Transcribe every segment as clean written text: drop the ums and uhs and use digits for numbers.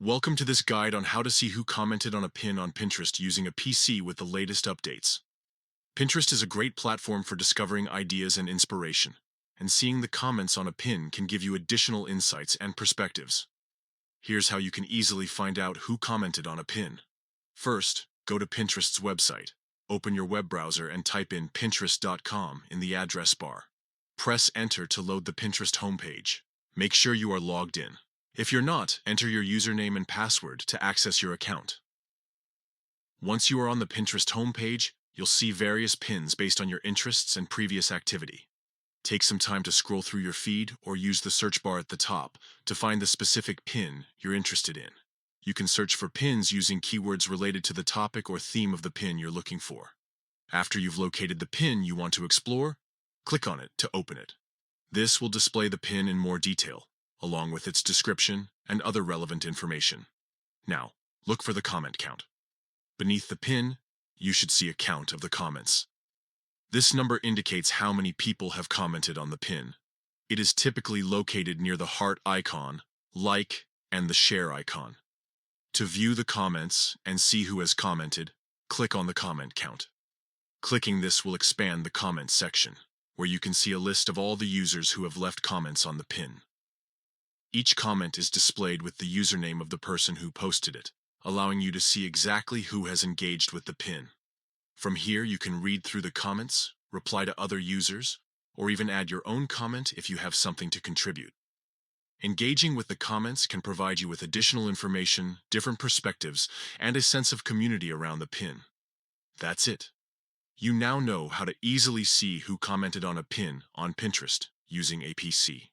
Welcome to this guide on how to see who commented on a pin on Pinterest using a PC with the latest updates. Pinterest is a great platform for discovering ideas and inspiration, and seeing the comments on a pin can give you additional insights and perspectives. Here's how you can easily find out who commented on a pin. First, go to Pinterest's website. Open your web browser and type in pinterest.com in the address bar. Press Enter to load the Pinterest homepage. Make sure you are logged in. If you're not, enter your username and password to access your account. Once you are on the Pinterest homepage, you'll see various pins based on your interests and previous activity. Take some time to scroll through your feed or use the search bar at the top to find the specific pin you're interested in. You can search for pins using keywords related to the topic or theme of the pin you're looking for. After you've located the pin you want to explore, click on it to open it. This will display the pin in more detail, along with its description and other relevant information. Now, look for the comment count. Beneath the pin, you should see a count of the comments. This number indicates how many people have commented on the pin. It is typically located near the heart icon, like, and the share icon. To view the comments and see who has commented, click on the comment count. Clicking this will expand the comments section, where you can see a list of all the users who have left comments on the pin. Each comment is displayed with the username of the person who posted it, allowing you to see exactly who has engaged with the pin. From here you can read through the comments, reply to other users, or even add your own comment if you have something to contribute. Engaging with the comments can provide you with additional information, different perspectives, and a sense of community around the pin. That's it. You now know how to easily see who commented on a pin on Pinterest using a PC.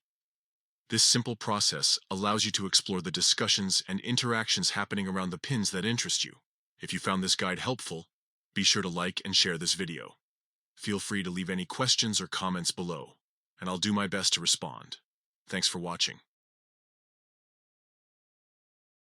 This simple process allows you to explore the discussions and interactions happening around the pins that interest you. If you found this guide helpful, be sure to like and share this video. Feel free to leave any questions or comments below, and I'll do my best to respond. Thanks for watching.